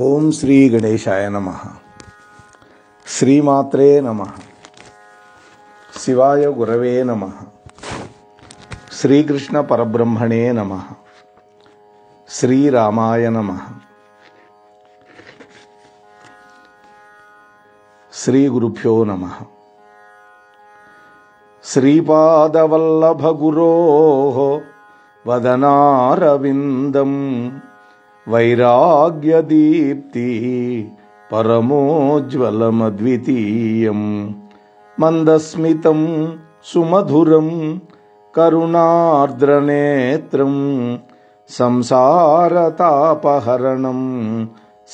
ఓం శ్రీ గణేశాయ నమః. శ్రీమాత్రే నమః. శివాయ గురవే నమః. శ్రీకృష్ణ పరబ్రహ్మణే నమః. శ్రీరామాయ నమః. శ్రీ గురుభ్యో నమః. శ్రీపాదవల్లభ గురోః వదనారవిందం వైరాగ్యదీప్తి పరమోజ్వలమద్వితీయం మందస్మితం సుమధురం కరుణార్ద్రనేత్రం సంసారతాపహరణం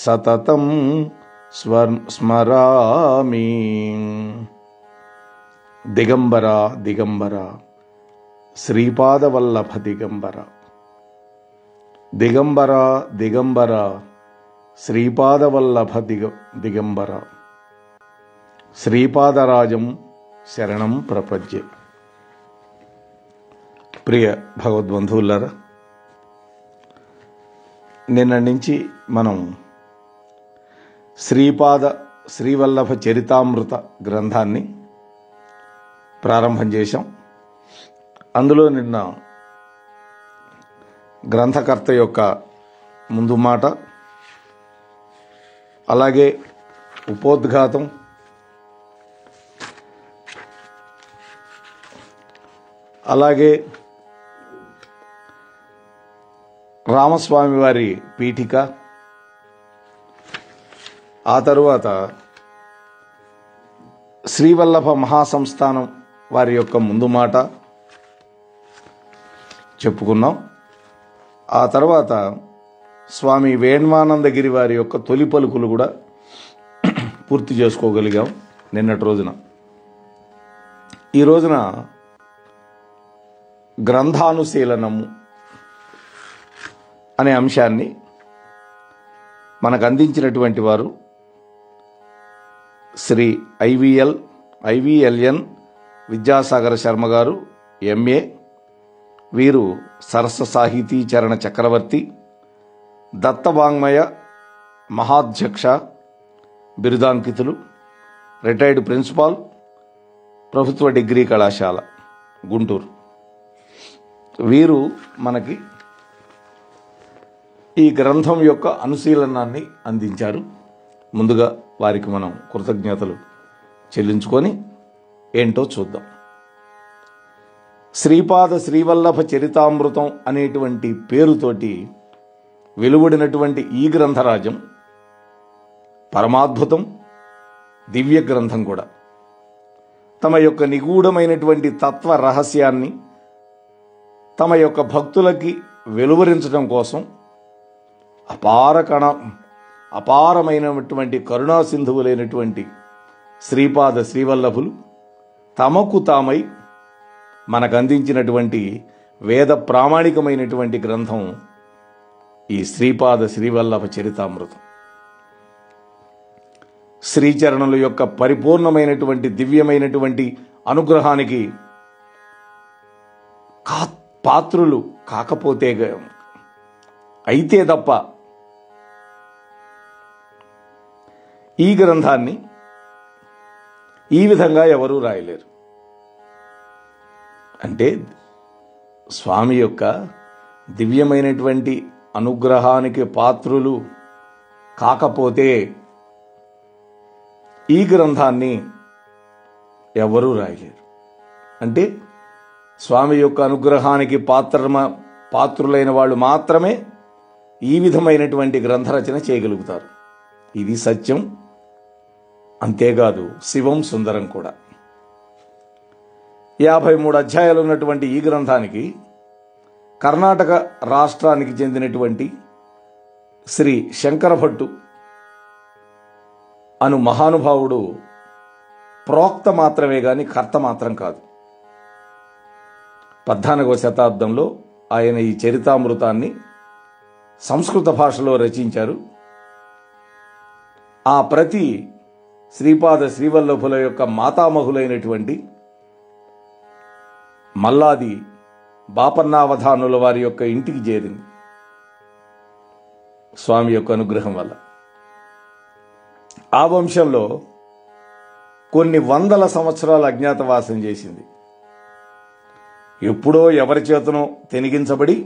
సతతం స్మరామి. దిగంబర దిగంబర శ్రీపాదవల్లభ దిగంబర, దిగంబర దిగంబర శ్రీపాదవల్లభ దిగంబర, శ్రీపాదరాజం శరణం ప్రపద్యే. ప్రియ భగవద్బంధువులారా, నిన్న నుంచి మనం శ్రీవల్లభ చరితామృత గ్రంథాన్ని ప్రారంభం చేశాం. అందులో నిన్న గ్రంథకర్త యొక్క ముందు మాట, అలాగే ఉపోద్ఘాతం, అలాగే రామస్వామి వారి పీఠిక, ఆ తరువాత శ్రీవల్లభ మహాసంస్థానం వారి యొక్క ముందు మాట చెప్పుకున్నాం. ఆ తర్వాత స్వామి వేణ్వానందగిరి వారి యొక్క తొలి పలుకులు కూడా పూర్తి చేసుకోగలిగాం నిన్నటి రోజున. ఈ రోజున గ్రంథానుశీలనము అనే అంశాన్ని మనకు అందించినటువంటి వారు శ్రీ ఐవిఎల్ఎన్ విద్యాసాగర శర్మ గారు, ఎంఏ. వీరు సరస సాహితీ చరణ చక్రవర్తి, దత్తవాంగ్మయ మహాధ్యక్ష బిరుదాంకితులు, రిటైర్డ్ ప్రిన్సిపాల్, ప్రభుత్వ డిగ్రీ కళాశాల గుంటూరు. వీరు మనకి ఈ గ్రంథం యొక్క అనుశీలనాన్ని అందించారు. ముందుగా వారికి మనం కృతజ్ఞతలు చెల్లించుకొని ఏంటో చూద్దాం. శ్రీవల్లభ చరితామృతం అనేటువంటి పేరుతోటి వెలువడినటువంటి ఈ గ్రంథరాజం పరమాద్భుతం, దివ్య గ్రంథం కూడా. తమ యొక్క నిగూఢమైనటువంటి తత్వ రహస్యాన్ని తమ యొక్క భక్తులకి వెలువరించడం కోసం అపారమైనటువంటి కరుణా సింధువులైనటువంటి శ్రీవల్లభులు తమకు తామై మనకు అందించినటువంటి వేద ప్రామాణికమైనటువంటి గ్రంథం ఈ శ్రీవల్లభ చరితామృతం. శ్రీచరణుల యొక్క పరిపూర్ణమైనటువంటి దివ్యమైనటువంటి అనుగ్రహానికి పాత్రులు కాకపోతే అయితే తప్ప ఈ గ్రంథాన్ని ఈ విధంగా ఎవరూ రాయలేరు. అంటే స్వామి యొక్క దివ్యమైనటువంటి అనుగ్రహానికి పాత్రులు కాకపోతే ఈ గ్రంథాన్ని ఎవరూ రాయలేరు. అంటే స్వామి యొక్క అనుగ్రహానికి పాత్రులైన వాళ్ళు మాత్రమే ఈ విధమైనటువంటి గ్రంథరచన చేయగలుగుతారు. ఇది సత్యం. అంతేకాదు శివం సుందరం కూడా. 53 అధ్యాయాలు ఉన్నటువంటి ఈ గ్రంథానికి కర్ణాటక రాష్ట్రానికి చెందినటువంటి శ్రీ శంకరభట్టు అను మహానుభావుడు ప్రోక్త మాత్రమే గాని కర్త మాత్రం కాదు. 14వ శతాబ్దంలో ఆయన ఈ చరితామృతాన్ని సంస్కృత భాషలో రచించారు. ఆ ప్రతి శ్రీవల్లభుల యొక్క మాతామహులైనటువంటి మల్లాది బాపన్నావధానుల వారి యొక్క ఇంటికి చేరింది స్వామి యొక్క అనుగ్రహం వల్ల. ఆ వంశంలో కొన్ని వందల సంవత్సరాలు అజ్ఞాతవాసం చేసింది. ఎప్పుడో ఎవరి చేతనో తెనిగించబడి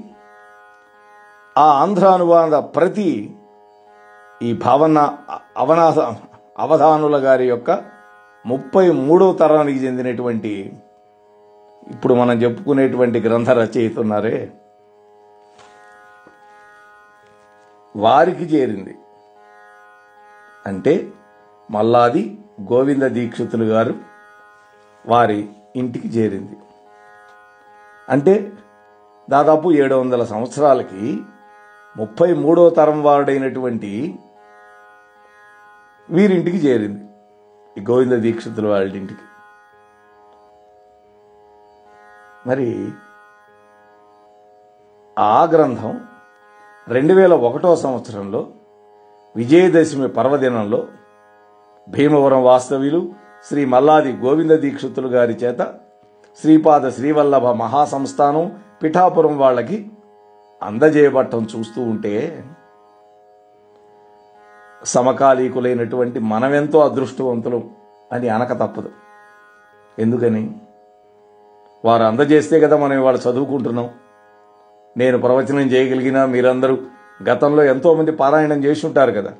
ఆ ఆంధ్ర అనువాద ప్రతి ఈ భావన అవధానుల గారి యొక్క 33వ తరానికి చెందినటువంటి ఇప్పుడు మనం చెప్పుకునేటువంటి గ్రంథ రచయిత ఉన్నారే వారికి చేరింది. అంటే మల్లాది గోవింద దీక్షితులు గారు వారి ఇంటికి చేరింది. అంటే దాదాపు 700 సంవత్సరాలకి 33వ తరం వాడైనటువంటి వీరింటికి చేరింది, ఈ గోవింద దీక్షితులు వాళ్ళ ఇంటికి. మరి ఆ గ్రంథం 2001వ సంవత్సరంలో విజయదశమి పర్వదినంలో భీమవరం వాస్తవ్యులు శ్రీ మల్లాది గోవింద దీక్షితులు గారి చేత శ్రీపాద శ్రీవల్లభ మహాసంస్థానం పిఠాపురం వాళ్ళకి అందజేయబట్టం చూస్తూ ఉంటే సమకాలీకులైనటువంటి మనమెంతో అదృష్టవంతులం అని అనక తప్పదు. ఎందుకని? వారు అందజేస్తే కదా మనం ఇవాళ చదువుకుంటున్నాం. నేను ప్రవచనం చేయగలిగినా మీరందరూ గతంలో ఎంతోమంది పారాయణం చేసి ఉంటారు కదా.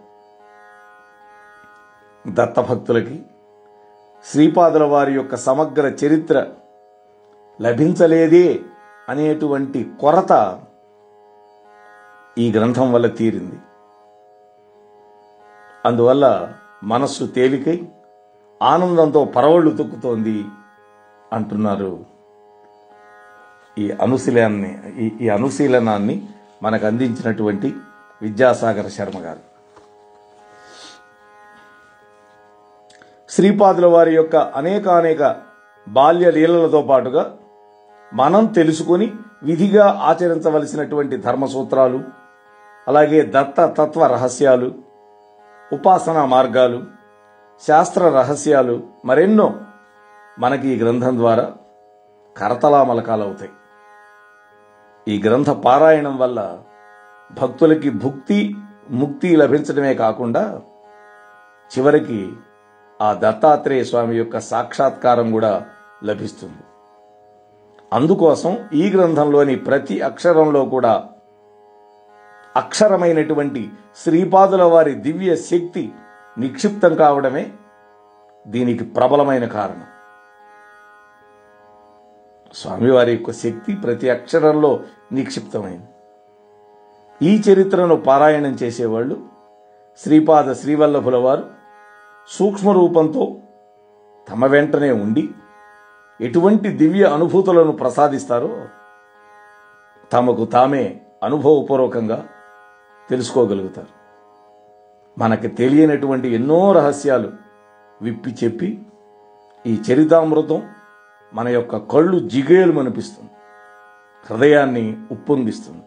దత్తభక్తులకి శ్రీపాదుల వారి యొక్క సమగ్ర చరిత్ర లభించలేదే అనేటువంటి కొరత ఈ గ్రంథం వల్ల తీరింది. అందువల్ల మనస్సు తేలికై ఆనందంతో పరవళ్లు తొక్కుతోంది అంటున్నారు. ఈ అనుశీలనాన్ని మనకు అందించినటువంటి విద్యాసాగర శర్మ గారు. శ్రీపాదుల వారి యొక్క అనేక బాల్య లీలలతో పాటుగా మనం తెలుసుకొని విధిగా ఆచరించవలసినటువంటి ధర్మసూత్రాలు, అలాగే దత్త తత్వ రహస్యాలు, ఉపాసనా మార్గాలు, శాస్త్ర రహస్యాలు మరెన్నో మనకి ఈ గ్రంథం ద్వారా కరతలామలకాలవుతాయి. ఈ గ్రంథ పారాయణం వల్ల భక్తులకి భుక్తి ముక్తి లభించడమే కాకుండా చివరికి ఆ దత్తాత్రేయ స్వామి యొక్క సాక్షాత్కారం కూడా లభిస్తుంది. అందుకోసం ఈ గ్రంథంలోని ప్రతి అక్షరంలో కూడా అక్షరమైనటువంటి శ్రీపాదుల వారి దివ్య శక్తి నిక్షిప్తం కావడమే దీనికి ప్రబలమైన కారణం. స్వామివారి యొక్క శక్తి ప్రతి అక్షరంలో నిక్షిప్తమైంది. ఈ చరిత్రను పారాయణం చేసేవాళ్ళు శ్రీపాద శ్రీవల్లభుల వారు సూక్ష్మ రూపంతో తమ వెంటనే ఉండి ఎటువంటి దివ్య అనుభూతులను ప్రసాదిస్తారో తమకు తామే అనుభవపూర్వకంగా తెలుసుకోగలుగుతారు. మనకు తెలియనటువంటి ఎన్నో రహస్యాలు విప్పి చెప్పి ఈ చరితామృతం మన యొక్క కళ్ళు జిగేలు మనిపిస్తుంది, హృదయాన్ని ఉప్పొంగిస్తుంది,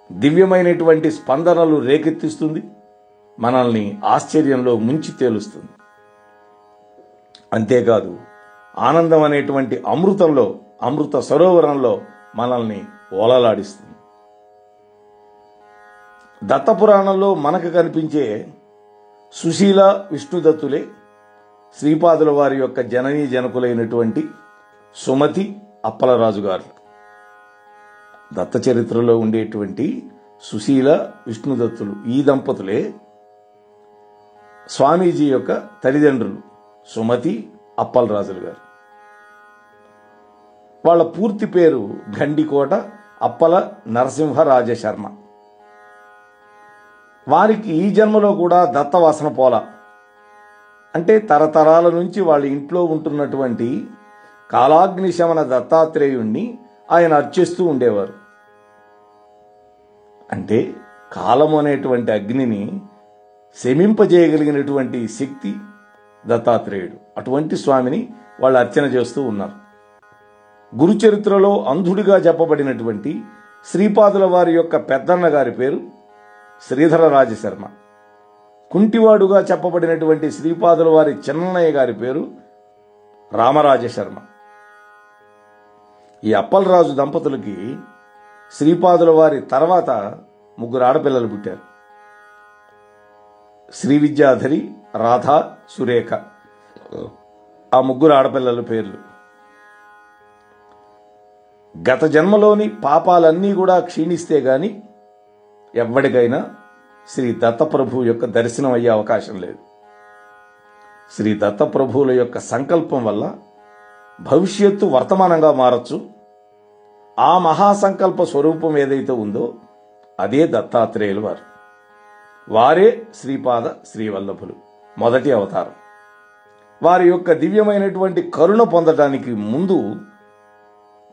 దివ్యమైనటువంటి స్పందనలు రేకెత్తిస్తుంది, మనల్ని ఆశ్చర్యంలో ముంచి తేలుస్తుంది. అంతేకాదు ఆనందం అనేటువంటి అమృత సరోవరంలో మనల్ని ఓలలాడిస్తుంది. దత్తపురాణంలో మనకు కనిపించే సుశీల విష్ణుదత్తులే శ్రీపాదుల వారి యొక్క జననీ జనకులైనటువంటి సుమతి అప్పలరాజు గారు. దత్త చరిత్రలో ఉండేటువంటి సుశీల విష్ణుదత్తులు ఈ దంపతులే స్వామీజీ యొక్క తల్లిదండ్రులు సుమతి అప్పలరాజులు గారు. వాళ్ళ పూర్తి పేరు గండికోట అప్పల నరసింహరాజ శర్మ. వారికి ఈ జన్మలో కూడా దత్తవాసన పోల. అంటే తరతరాల నుంచి వాళ్ళ ఇంట్లో ఉంటున్నటువంటి కాలాగ్ని శమన దత్తాత్రేయుణ్ణి ఆయన అర్చిస్తూ ఉండేవారు. అంటే కాలము అనేటువంటి అగ్నిని శమింపజేయగలిగినటువంటి శక్తి దత్తాత్రేయుడు. అటువంటి స్వామిని వాళ్ళు అర్చన చేస్తూ ఉన్నారు. గురుచరిత్రలో అంధుడిగా చెప్పబడినటువంటి శ్రీపాదుల వారి యొక్క పెద్దన్న గారి పేరు శ్రీధర రాజశర్మ. కుంటివాడుగా చెప్పబడినటువంటి శ్రీపాదుల వారి చిన్నయ్య గారి పేరు రామరాజశర్మ. ఈ అప్పలరాజు దంపతులకి శ్రీపాదుల వారి తర్వాత 3 ఆడపిల్లలు పుట్టారు. శ్రీ విద్యాధరి, రాధా, సురేఖ, ఆ ముగ్గురు ఆడపిల్లల పేర్లు. గత జన్మలోని పాపాలన్నీ కూడా క్షీణిస్తే గాని ఎవ్వడికైనా శ్రీ దత్తప్రభు యొక్క దర్శనం అయ్యే అవకాశం లేదు. శ్రీ దత్తప్రభువుల యొక్క సంకల్పం వల్ల భవిష్యత్తు వర్తమానంగా మారచ్చు. ఆ మహాసంకల్ప స్వరూపం ఏదైతే ఉందో అదే దత్తాత్రేయులు వారు. వారే శ్రీపాద శ్రీవల్లభులు, మొదటి అవతారం. వారి యొక్క దివ్యమైనటువంటి కరుణ పొందడానికి ముందు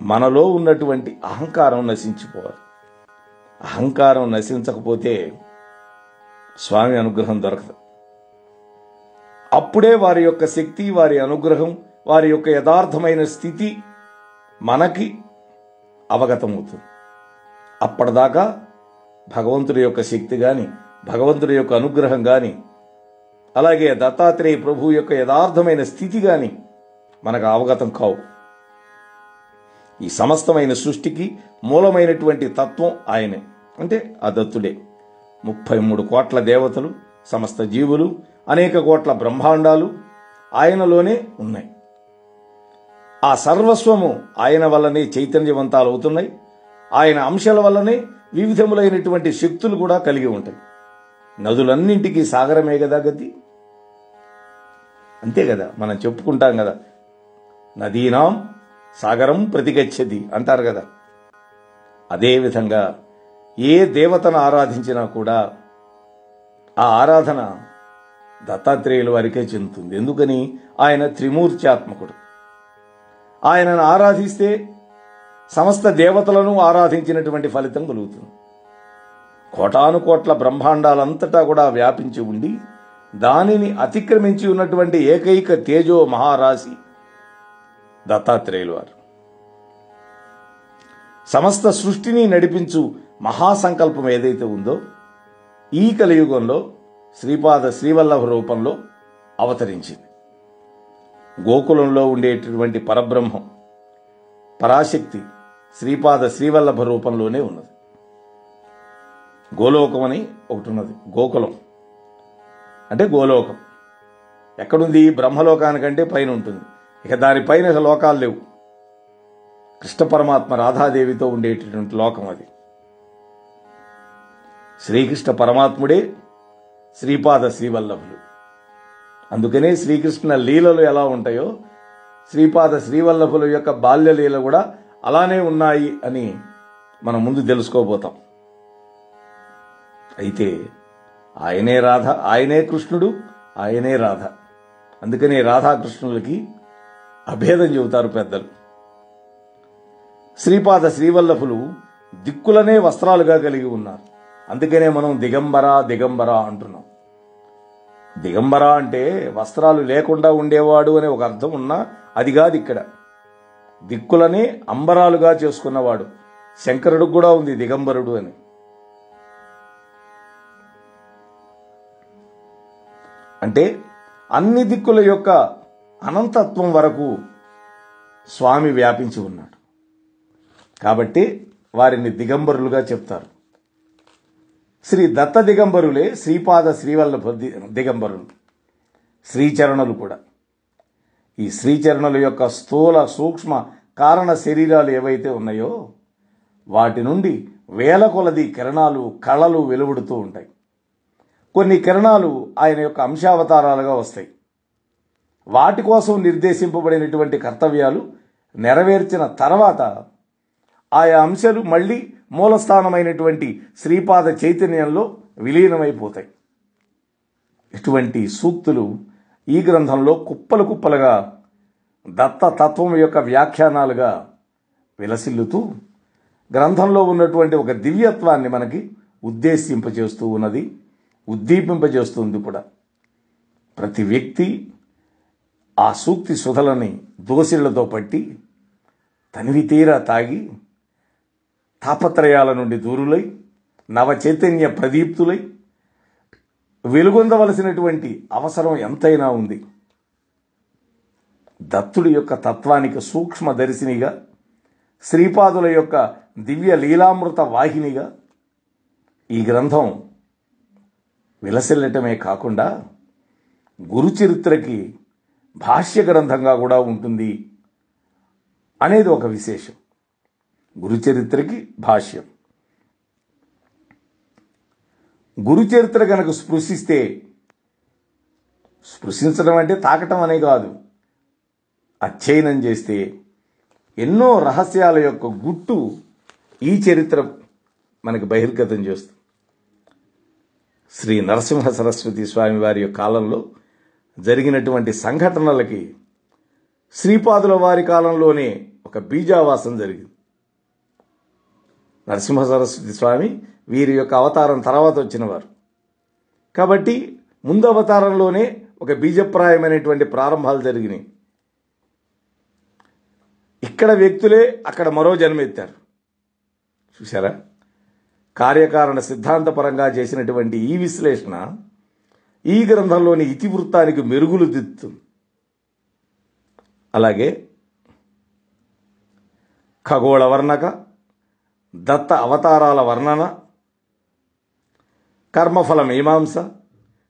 మనలో ఉన్నటువంటి అహంకారం నశించిపోవాలి. అహంకారం నశించకపోతే స్వామి అనుగ్రహం దొరకదు. అప్పుడే వారి యొక్క శక్తి, వారి అనుగ్రహం, వారి యొక్క యథార్థమైన స్థితి మనకి అవగతమవుతుంది. అప్పటిదాకా భగవంతుడి యొక్క శక్తి గాని, భగవంతుడి యొక్క అనుగ్రహం గాని, అలాగే దత్తాత్రేయ ప్రభు యొక్క యథార్థమైన స్థితి గాని మనకు అవగతం కావు. ఈ సమస్తమైన సృష్టికి మూలమైనటువంటి తత్వం ఆయనే, అంటే ఆ దత్తుడే. 33 కోట్ల దేవతలు, సమస్త జీవులు, అనేక కోట్ల బ్రహ్మాండాలు ఆయనలోనే ఉన్నాయి. ఆ సర్వస్వము ఆయన వల్లనే చైతన్యవంతాలు అవుతున్నాయి. ఆయన అంశాల వల్లనే వివిధములైనటువంటి శక్తులు కూడా కలిగి ఉంటాయి. నదులన్నింటికీ సాగరమే కదా గతి. అంతే కదా, మనం చెప్పుకుంటాం కదా, నదీనాం సాగరం ప్రతిగచ్చతి అంటారు కదా. అదేవిధంగా ఏ దేవతను ఆరాధించినా కూడా ఆ ఆరాధన దత్తాత్రేయుల వారికే చెందుతుంది. ఎందుకని? ఆయన త్రిమూర్త్యాత్మకుడు. ఆయనను ఆరాధిస్తే సమస్త దేవతలను ఆరాధించినటువంటి ఫలితం కలుగుతుంది. కోటాను కోట్ల బ్రహ్మాండాలంతటా కూడా వ్యాపించి ఉండి దానిని అతిక్రమించి ఉన్నటువంటి ఏకైక తేజో మహారాశి దత్తాత్రేయులు వారు. సమస్త సృష్టిని నడిపించు మహాసంకల్పం ఏదైతే ఉందో ఈ కలియుగంలో శ్రీపాద శ్రీవల్లభ రూపంలో అవతరించింది. గోకులంలో ఉండేటటువంటి పరబ్రహ్మం, పరాశక్తి శ్రీపాద శ్రీవల్లభ రూపంలోనే ఉన్నది. గోలోకం అని ఒకటి ఉన్నది. గోకులం అంటే గోలోకం ఎక్కడుంది? బ్రహ్మలోకానికంటే పైన ఉంటుంది. ఇక దానిపైన లోకాలు లేవు. కృష్ణ పరమాత్మ రాధాదేవితో ఉండేటటువంటి లోకం అది. శ్రీకృష్ణ పరమాత్ముడే శ్రీపాద శ్రీవల్లభులు. అందుకనే శ్రీకృష్ణ లీలలు ఎలా ఉంటాయో శ్రీపాద శ్రీవల్లభుల యొక్క బాల్యలీల కూడా అలానే ఉన్నాయి అని మనం ముందు తెలుసుకోబోతాం. అయితే ఆయనే రాధ, ఆయనే కృష్ణుడు, ఆయనే రాధ. అందుకనే రాధాకృష్ణులకి అభేదం చెబుతారు పెద్దలు. శ్రీపాద శ్రీవల్లభులు దిక్కులనే వస్త్రాలుగా కలిగి ఉన్నారు. అందుకనే మనం దిగంబర దిగంబర అంటున్నాం. దిగంబర అంటే వస్త్రాలు లేకుండా ఉండేవాడు అనే ఒక అర్థం ఉన్నా అది కాదు. ఇక్కడ దిక్కులనే అంబరాలుగా చేసుకున్నవాడు. శంకరుడికి కూడా ఉంది దిగంబరుడు అని. అంటే అన్ని దిక్కుల యొక్క అనంతత్వం వరకు స్వామి వ్యాపించి ఉన్నాడు. కాబట్టి వారిని దిగంబరులుగా చెప్తారు. శ్రీ దత్త దిగంబరులే శ్రీపాద శ్రీవల్లభ దిగంబరులు. శ్రీచరణులు కూడా. ఈ శ్రీచరణుల యొక్క స్థూల సూక్ష్మ కారణ శరీరాలు ఏవైతే ఉన్నాయో వాటి నుండి వేల కొలది కిరణాలు, కళలు వెలువడుతూ ఉంటాయి. కొన్ని కిరణాలు ఆయన యొక్క అంశావతారాలుగా వస్తాయి. వాటి కోసం నిర్దేశింపబడినటువంటి కర్తవ్యాలు నెరవేర్చిన తర్వాత ఆయా అంశాలు మళ్ళీ మూలస్థానమైనటువంటి శ్రీపాద చైతన్యంలో విలీనమైపోతాయి. ఇటువంటి సూక్తులు ఈ గ్రంథంలో కుప్పలు కుప్పలుగా దత్త తత్వం యొక్క వ్యాఖ్యానాలుగా విలసిల్లుతూ గ్రంథంలో ఉన్నటువంటి ఒక దివ్యత్వాన్ని మనకి ఉద్దేశింపజేస్తూ ఉన్నది, ఉద్దీపింపజేస్తుంది కూడా. ప్రతి వ్యక్తి ఆ సూక్తి సుధలని దోసిళ్లతో పట్టి తనివి తీరా తాగి తాపత్రయాల నుండి దూరులై నవ చైతన్య ప్రదీప్తులై వెలుగొందవలసినటువంటి అవసరం ఎంతైనా ఉంది. దత్తుడి యొక్క తత్వానికి సూక్ష్మదర్శినిగా, శ్రీపాదుల యొక్క దివ్య లీలామృత వాహినిగా ఈ గ్రంథం విలసిల్లటమే కాకుండా గురుచరిత్రకి భాష్య గ్రంథంగా కూడా ఉంటుంది అనేది ఒక విశేషం. గురుచరిత్రకి భాష్యం. గురుచరిత్ర కనుక స్పృశిస్తే, స్పృశించడం అంటే తాకటం అనే కాదు, అధ్యయనం చేస్తే ఎన్నో రహస్యాల యొక్క గుట్టు ఈ చరిత్ర మనకి బహిర్గతం చేస్తుంది. శ్రీ నరసింహ సరస్వతి స్వామి వారి యొక్క కాలంలో జరిగినటువంటి సంఘటనలకి శ్రీపాదుల వారి కాలంలోనే ఒక బీజావాసం జరిగింది. నరసింహ సరస్వతి స్వామి వీరి యొక్క అవతారం తర్వాత వచ్చినవారు కాబట్టి ముందు అవతారంలోనే ఒక బీజప్రాయమైనటువంటి ప్రారంభాలు జరిగినాయి. ఇక్కడ వ్యక్తులే అక్కడ మరో జన్మెత్తారు. చూసారా? కార్యకారణ సిద్ధాంతపరంగా చేసినటువంటి ఈ విశ్లేషణ ఈ గ్రంథంలోని ఇతివృత్తానికి మెరుగులు దిద్దుతుంది. అలాగే ఖగోళ వర్ణక, దత్త అవతారాల వర్ణన, కర్మఫల మీమాంస,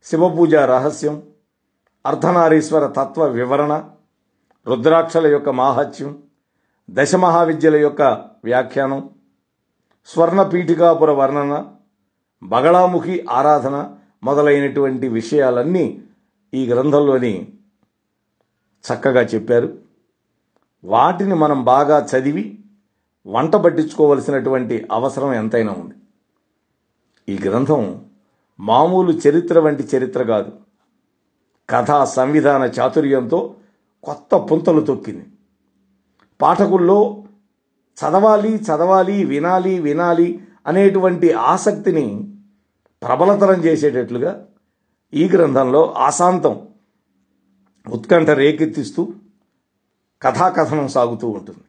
శివపూజ రహస్యం, అర్ధనారీశ్వర తత్వ వివరణ, రుద్రాక్షల యొక్క మాహాత్మ్యం, దశమహావిద్యల యొక్క వ్యాఖ్యానం, స్వర్ణపీఠికాపుర వర్ణన, బగళాముఖి ఆరాధన మొదలైనటువంటి విషయాలన్నీ ఈ గ్రంథంలోని చక్కగా చెప్పారు. వాటిని మనం బాగా చదివి వంట పట్టించుకోవలసినటువంటి అవసరం ఎంతైనా ఉంది. ఈ గ్రంథం మామూలు చరిత్ర వంటి చరిత్ర కాదు. కథా సంవిధాన చాతుర్యంతో కొత్త పుంతలు తొక్కింది. పాఠకుల్లో చదవాలి చదవాలి వినాలి వినాలి అనేటువంటి ఆసక్తిని ప్రబలతరం చేసేటట్లుగా ఈ గ్రంథంలో ఆశాంతం ఉత్కంఠ రేకెత్తిస్తూ కథాకథనం సాగుతూ ఉంటుంది.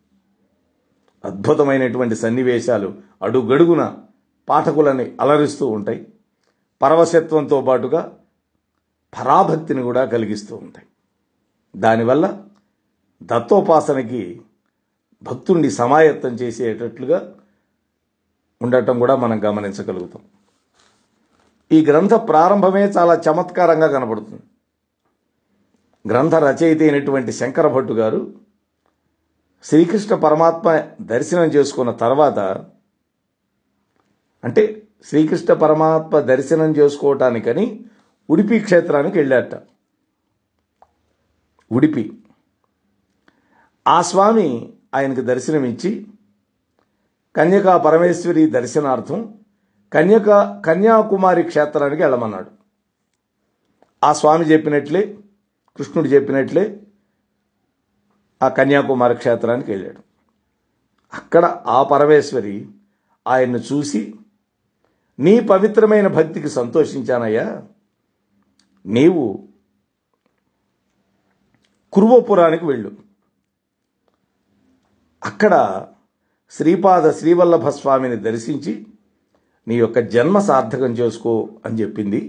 అద్భుతమైనటువంటి సన్నివేశాలు అడుగడుగున పాఠకులని అలరిస్తూ ఉంటాయి. పరవశత్వంతో పాటుగా పరాభక్తిని కూడా కలిగిస్తూ ఉంటాయి. దానివల్ల దత్తోపాసనకి భక్తుణ్ణి సమాయత్తం చేసేటట్లుగా ఉండటం కూడా మనం గమనించగలుగుతాం. ఈ గ్రంథ ప్రారంభమే చాలా చమత్కారంగా కనబడుతుంది. గ్రంథ రచయిత అయినటువంటి శంకర భట్టు గారు శ్రీకృష్ణ పరమాత్మ దర్శనం చేసుకున్న తర్వాత, అంటే శ్రీకృష్ణ పరమాత్మ దర్శనం చేసుకోవటానికని ఉడిపి క్షేత్రానికి వెళ్ళారట. ఉడిపి ఆ స్వామి ఆయనకు దర్శనమిచ్చి కన్యకా పరమేశ్వరి దర్శనార్థం కన్యాకుమారి క్షేత్రానికి వెళ్ళమన్నాడు. ఆ స్వామి చెప్పినట్లే, కృష్ణుడు చెప్పినట్లే ఆ కన్యాకుమారి క్షేత్రానికి వెళ్ళాడు. అక్కడ ఆ పరమేశ్వరి ఆయన్ను చూసి, నీ పవిత్రమైన భక్తికి సంతోషించానయ్యా, నీవు కురువపురానికి వెళ్ళు, అక్కడ శ్రీపాద శ్రీవల్లభ స్వామిని దర్శించి నీ యొక్క జన్మ సార్థకం చేసుకో అని చెప్పింది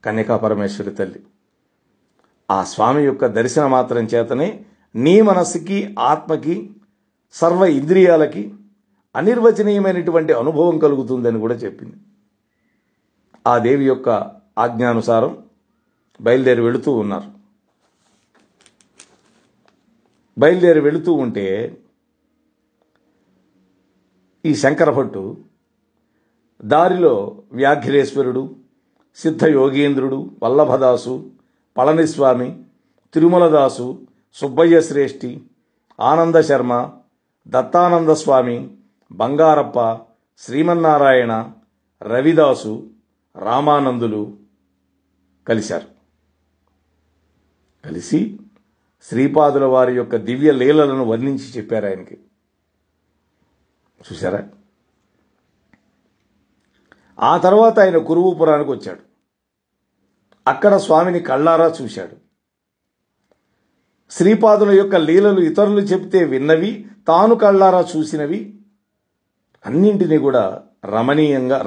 కన్యకా పరమేశ్వరి తల్లి. ఆ స్వామి యొక్క దర్శన మాత్రం చేతనే నీ మనస్సుకి, ఆత్మకి, సర్వ ఇంద్రియాలకి అనిర్వచనీయమైనటువంటి అనుభవం కలుగుతుందని కూడా చెప్పింది. ఆ దేవి యొక్క ఆజ్ఞానుసారం బయలుదేరి వెళుతూ ఉన్నారు. బయలుదేరి వెళుతూ ఉంటే ఈ శంకర భట్టు దారిలో వ్యాఘ్రేశ్వరుడు, సిద్ధయోగీంద్రుడు, వల్లభదాసు, పళనిస్వామి, తిరుమలదాసు, సుబ్బయ్య శ్రేష్ఠి, ఆనంద శర్మ, దత్తానంద స్వామి, బంగారప్ప, శ్రీమన్నారాయణ, రవిదాసు, రామానందులు కలిశారు. కలిసి శ్రీపాదుల వారి యొక్క దివ్య లీలలను వర్ణించి చెప్పారు ఆయనకి. చూసారా? ఆ తర్వాత ఆయన కురువుపురానికి వచ్చాడు. అక్కడ స్వామిని కళ్ళారా చూశాడు. శ్రీపాదుల యొక్క లీలలు ఇతరులు చెప్తే విన్నవి, తాను కళ్ళారా చూసినవి అన్నింటినీ కూడా రమణీయంగా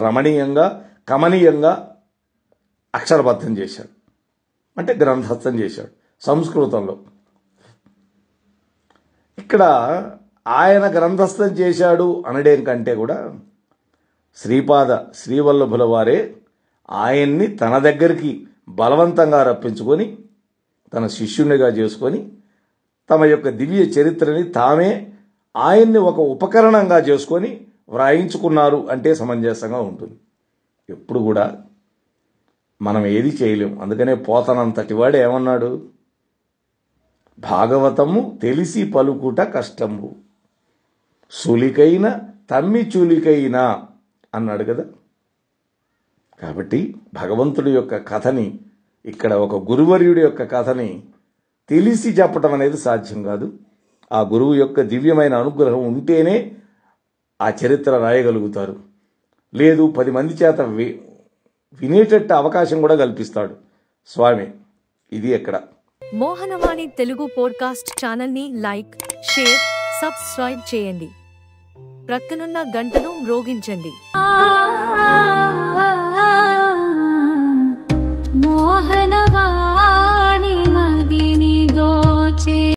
కమనీయంగా అక్షరబద్ధం చేశాడు. అంటే గ్రంథస్థం చేశాడు సంస్కృతంలో. ఇక్కడ ఆయన గ్రంథస్థం చేశాడు అనడం కంటే కూడా శ్రీపాద శ్రీవల్లభుల వారే ఆయన్ని తన దగ్గరికి బలవంతంగా రప్పించుకొని తన శిష్యునిగా చేసుకొని తమ యొక్క దివ్య చరిత్రని తామే ఆయన్ని ఒక ఉపకరణంగా చేసుకొని వ్రాయించుకున్నారు అంటే సమంజసంగా ఉంటుంది. ఎప్పుడు కూడా మనం ఏది చేయలేం. అందుకనే పోతనంతటి వాడు ఏమన్నాడు, భాగవతము తెలిసి పలుకుట కష్టము, సులికైన తమ్మి చులికైనా అన్నాడు కదా. కాబట్టి భగవంతుడి యొక్క కథని, ఇక్కడ ఒక గురువర్యుడి యొక్క కథని తెలిసి చెప్పటం అనేది సాధ్యం కాదు. ఆ గురువు యొక్క దివ్యమైన అనుగ్రహం ఉంటేనే ఆ చరిత్ర రాయగలుగుతారు. లేదు 10 మంది చేత వినేటట్టు అవకాశం కూడా కల్పిస్తాడు స్వామి. ఇది ఎక్కడ మోహనవాణి తెలుగు పోడ్కాస్ట్ ఛానల్ని లైక్, షేర్, సబ్స్క్రైబ్ చేయండి. ప్రక్కనున్న గంటను మ్రోగించండి.